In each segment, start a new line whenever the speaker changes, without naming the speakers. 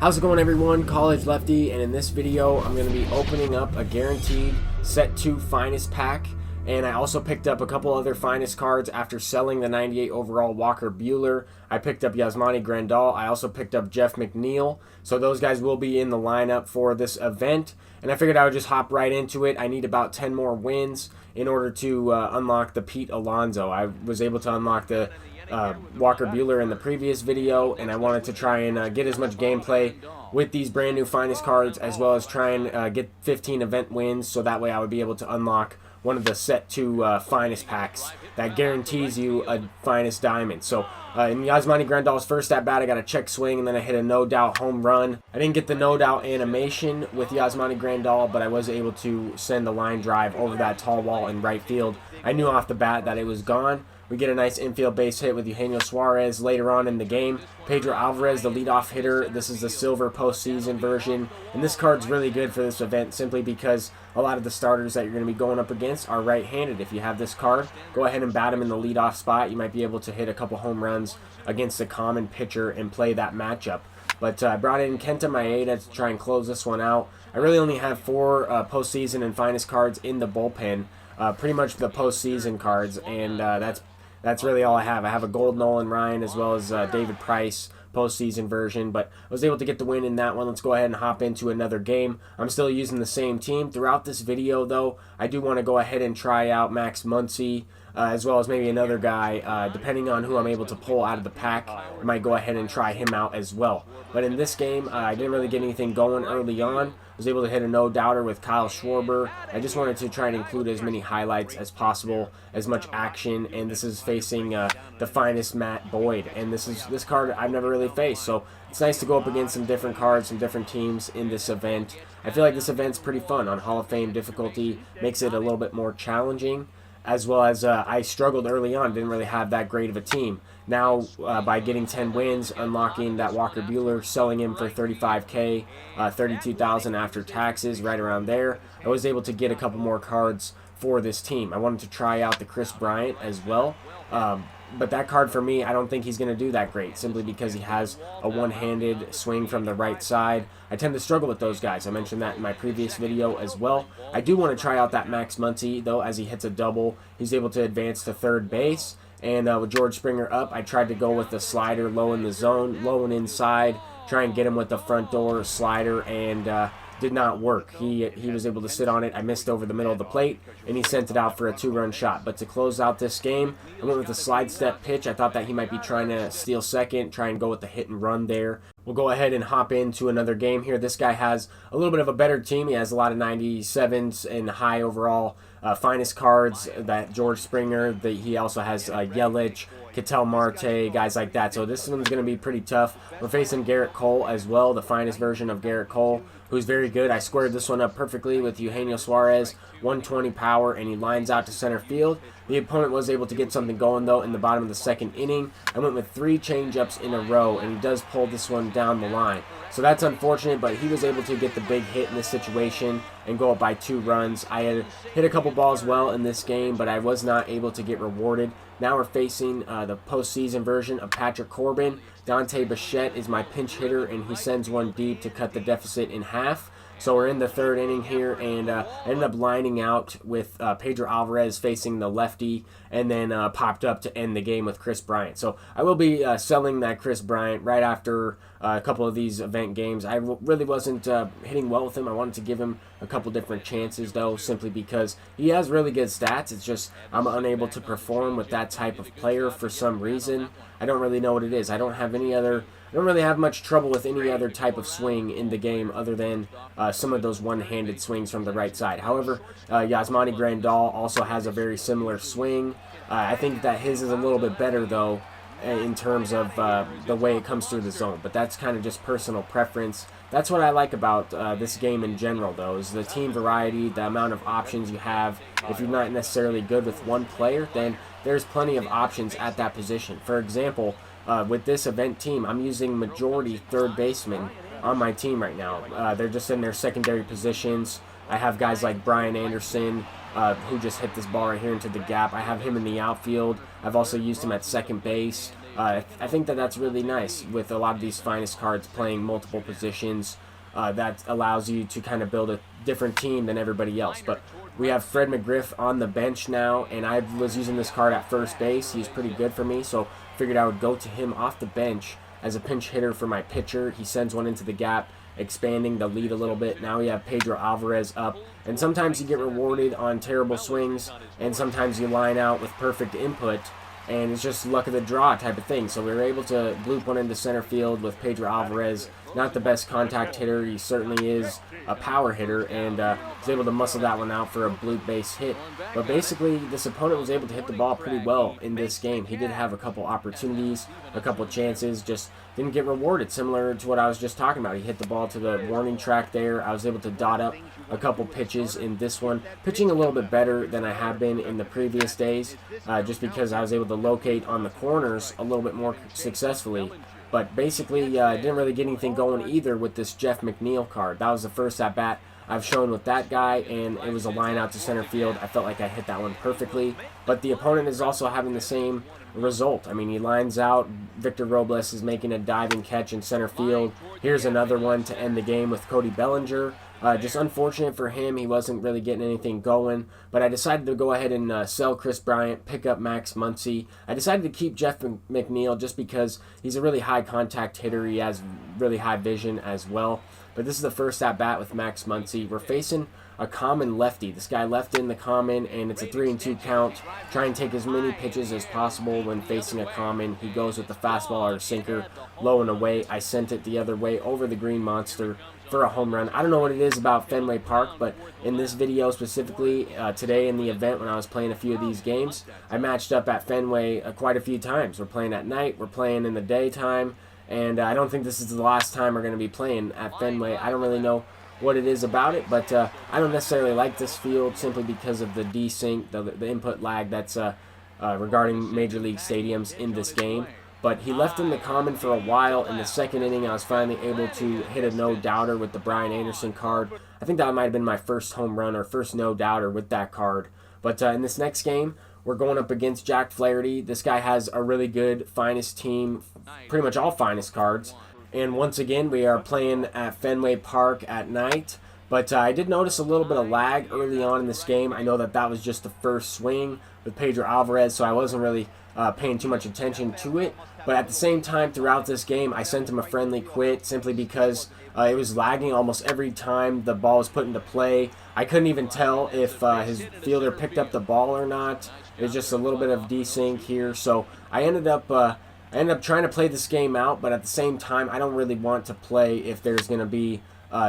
How's it going, everyone? College Lefty, and in this video I'm going to be opening up a guaranteed set 2 finest pack, and I also picked up a couple other finest cards after selling the 98 overall Walker Buehler. I picked up Yasmani Grandal. I also picked up Jeff McNeil, so those guys will be in the lineup for this event, and I figured I would just hop right into it. I need about 10 more wins in order to unlock the Pete Alonso. I was able to unlock the Walker Buehler in the previous video, and I wanted to try and get as much gameplay with these brand new finest cards, as well as try and get 15 event wins, so that way I would be able to unlock one of the set 2 finest packs that guarantees you a finest diamond. So in Yasmani Grandal's first at bat, I got a check swing, and then I hit a no doubt home run. I didn't get the no doubt animation with Yasmani Grandal, but I was able to send the line drive over that tall wall in right field. I knew off the bat that it was gone. We get a nice infield base hit with Eugenio Suarez later on in the game. Pedro Alvarez, the leadoff hitter. This is the silver postseason version, and this card's really good for this event simply because a lot of the starters that you're going to be going up against are right-handed. If you have this card, go ahead and bat him in the leadoff spot. You might be able to hit a couple home runs against a common pitcher and play that matchup. But I brought in Kenta Maeda to try and close this one out. I really only have 4 postseason and finest cards in the bullpen, pretty much the postseason cards, and that's really all I have. I have a gold Nolan Ryan as well as David Price postseason version, but I was able to get the win in that one. Let's go ahead and hop into another game. I'm still using the same team throughout this video, though. I do want to go ahead and try out Max Muncy, as well as maybe another guy, depending on who I'm able to pull out of the pack. I might go ahead and try him out as well. But in this game, I didn't really get anything going early on. I was able to hit a no-doubter with Kyle Schwarber. I just wanted to try and include as many highlights as possible, as much action, and this is facing the finest Matt Boyd, and this card I've never really faced, so it's nice to go up against some different cards, some different teams in this event. I feel like this event's pretty fun on Hall of Fame difficulty, makes it a little bit more challenging, as well as I struggled early on, didn't really have that great of a team. Now, by getting 10 wins, unlocking that Walker Buehler, selling him for $35K, $32,000 after taxes, right around there, I was able to get a couple more cards for this team. I wanted to try out the Chris Bryant as well, but that card for me, I don't think he's going to do that great, simply because he has a one-handed swing from the right side. I tend to struggle with those guys. I mentioned that in my previous video as well. I do want to try out that Max Muncy, though, as he hits a double. He's able to advance to third base. And with George Springer up, I tried to go with the slider low in the zone, low and inside, try and get him with the front door slider, and did not work. He was able to sit on it. I missed over the middle of the plate, and he sent it out for a 2-run shot. But to close out this game, I went with a slide step pitch. I thought that he might be trying to steal second, try and go with the hit and run there. We'll go ahead and hop into another game here. This guy has a little bit of a better team. He has a lot of 97s and high overall finest cards. That George Springer, he also has Yelich, Ketel Marte, guys like that. So this one's going to be pretty tough. We're facing Garrett Cole as well, the finest version of Garrett Cole, who's very good. I squared this one up perfectly with Eugenio Suarez, 120 power, and he lines out to center field. The opponent was able to get something going, though, in the bottom of the second inning. I went with 3 changeups in a row, and he does pull this one down the line. So that's unfortunate, but he was able to get the big hit in this situation and go up by 2 runs. I had hit a couple balls well in this game, but I was not able to get rewarded. Now we're facing the postseason version of Patrick Corbin. Dante Bichette is my pinch hitter, and he sends one deep to cut the deficit in half. So we're in the 3rd inning here, and I ended up lining out with Pedro Alvarez facing the lefty, and then popped up to end the game with Chris Bryant. So I will be selling that Chris Bryant right after a couple of these event games. I really wasn't hitting well with him. I wanted to give him a couple different chances, though, simply because he has really good stats. It's just I'm unable to perform with that type of player for some reason. I don't really know what it is. I don't really have much trouble with any other type of swing in the game other than some of those one-handed swings from the right side. However, Yasmani Grandal also has a very similar swing. I think that his is a little bit better, though, in terms of the way it comes through the zone. But that's kind of just personal preference. That's what I like about this game in general, though, is the team variety, the amount of options you have. If you're not necessarily good with one player, then there's plenty of options at that position. For example, with this event team, I'm using majority third baseman on my team right now. They're just in their secondary positions. I have guys like Brian Anderson, who just hit this ball right here into the gap. I have him in the outfield. I've also used him at second base. I think that that's really nice with a lot of these finest cards playing multiple positions. That allows you to kind of build a different team than everybody else. But we have Fred McGriff on the bench now, and I was using this card at first base. He's pretty good for me, so figured I would go to him off the bench as a pinch hitter for my pitcher. He sends one into the gap, expanding the lead a little bit. Now we have Pedro Alvarez up, and sometimes you get rewarded on terrible swings, and sometimes you line out with perfect input, and it's just luck of the draw type of thing. So we were able to bloop one into center field with Pedro Alvarez. Not the best contact hitter. He certainly is a power hitter, and was able to muscle that one out for a bloop base hit. But basically, this opponent was able to hit the ball pretty well in this game. He did have a couple opportunities, a couple chances, just didn't get rewarded, similar to what I was just talking about. He hit the ball to the warning track there. I was able to dot up a couple pitches in this one, pitching a little bit better than I have been in the previous days, just because I was able to locate on the corners a little bit more successfully. But basically, didn't really get anything going either with this Jeff McNeil card. That was the first at-bat I've shown with that guy, and it was a line out to center field. I felt like I hit that one perfectly. But the opponent is also having the same result. I mean, he lines out. Victor Robles is making a diving catch in center field. Here's another one to end the game with Cody Bellinger. Just unfortunate for him, he wasn't really getting anything going. But I decided to go ahead and sell Chris Bryant, pick up Max Muncy. I decided to keep Jeff McNeil just because he's a really high contact hitter. He has really high vision as well. But this is the first at-bat with Max Muncy. We're facing a common lefty. This guy left in the common, and it's a 3-2 count. Try and take as many pitches as possible when facing a common. He goes with the fastball or sinker, low and away. I sent it the other way over the green monster for a home run. I don't know what it is about Fenway Park, but in this video specifically, today in the event when I was playing a few of these games, I matched up at Fenway quite a few times. We're playing at night, we're playing in the daytime, and I don't think this is the last time we're going to be playing at Fenway. I don't really know what it is about it, but I don't necessarily like this field simply because of the desync, the input lag that's regarding Major League stadiums in this game. But he left in the common for a while. In the second inning, I was finally able to hit a no-doubter with the Brian Anderson card. I think that might have been my first home run or first no-doubter with that card. But in this next game, we're going up against Jack Flaherty. This guy has a really good finest team, pretty much all finest cards. And once again, we are playing at Fenway Park at night. But I did notice a little bit of lag early on in this game. I know that that was just the first swing with Pedro Alvarez, so I wasn't really paying too much attention to it. But at the same time, throughout this game, I sent him a friendly quit simply because it was lagging almost every time the ball was put into play. I couldn't even tell if his fielder picked up the ball or not. It was just a little bit of desync here. So I ended up trying to play this game out, but at the same time, I don't really want to play if there's going to be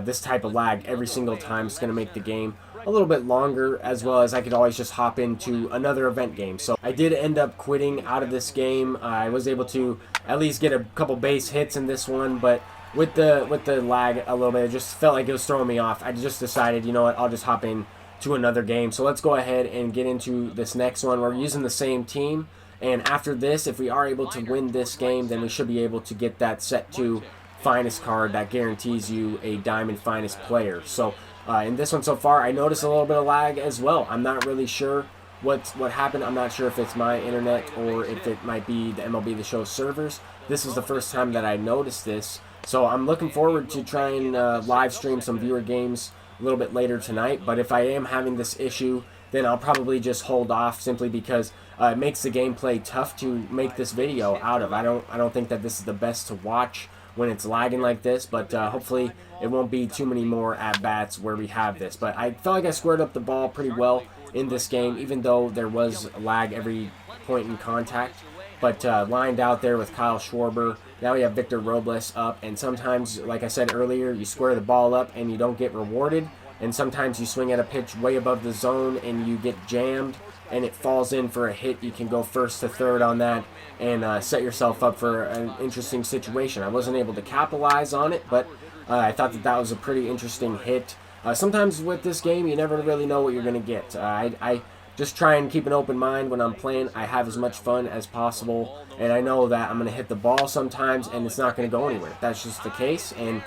this type of lag every single time. It's going to make the game a little bit longer, as well as I could always just hop into another event game. So I did end up quitting out of this game. I was able to at least get a couple base hits in this one, but with the lag a little bit, it just felt like it was throwing me off. I just decided, you know what, I'll just hop in to another game. So let's go ahead and get into this next one. We're using the same team, and after this, if we are able to win this game, then we should be able to get that set 2 finest card that guarantees you a diamond finest player. So in this one so far, I noticed a little bit of lag as well. I'm not really sure what happened. I'm not sure if it's my internet or if it might be the MLB The Show servers. This is the first time that I noticed this. So I'm looking forward to trying live stream some viewer games a little bit later tonight. But if I am having this issue, then I'll probably just hold off simply because it makes the gameplay tough to make this video out of. I don't think that this is the best to watch when it's lagging like this, but hopefully it won't be too many more at-bats where we have this. But I felt like I squared up the ball pretty well in this game, even though there was lag every point in contact. But lined out there with Kyle Schwarber. Now we have Victor Robles up, and sometimes, like I said earlier, you square the ball up and you don't get rewarded, and sometimes you swing at a pitch way above the zone and you get jammed and it falls in for a hit. You can go first to third on that and set yourself up for an interesting situation. I wasn't able to capitalize on it, but I thought that was a pretty interesting hit. Sometimes with this game, you never really know what you're going to get. I just try and keep an open mind when I'm playing. I have as much fun as possible, and I know that I'm going to hit the ball sometimes and it's not going to go anywhere. That's just the case, and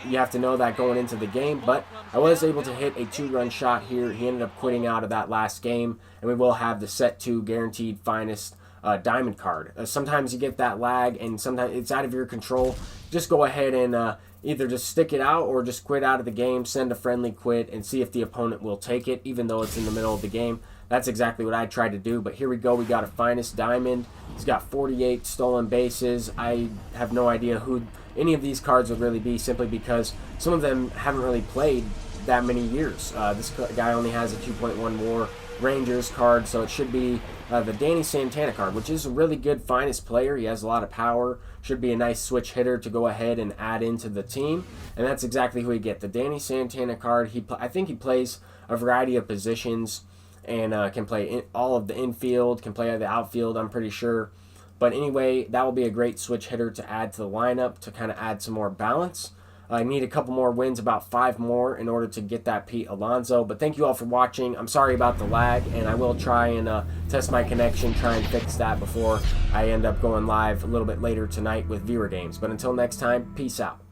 you have to know that going into the game. But I was able to hit a 2-run shot here. He ended up quitting out of that last game, and we will have the set 2 guaranteed finest diamond card. Sometimes you get that lag and sometimes it's out of your control. Just go ahead and either just stick it out or just quit out of the game, send a friendly quit, and see if the opponent will take it, even though it's in the middle of the game. That's exactly what I tried to do, but here we go. We got a finest diamond. He's got 48 stolen bases. I have no idea who any of these cards would really be, simply because some of them haven't really played that many years. This guy only has a 2.1 WAR Rangers card, so it should be the Danny Santana card, which is a really good finest player. He has a lot of power. Should be a nice switch hitter to go ahead and add into the team, and that's exactly who we get. The Danny Santana card. I think he plays a variety of positions and can play all of the infield, can play the outfield, I'm pretty sure. But anyway, that will be a great switch hitter to add to the lineup to kind of add some more balance. I need a couple more wins, about 5 more, in order to get that Pete Alonso. But thank you all for watching. I'm sorry about the lag, and I will try and test my connection, try and fix that before I end up going live a little bit later tonight with viewer games. But until next time, peace out.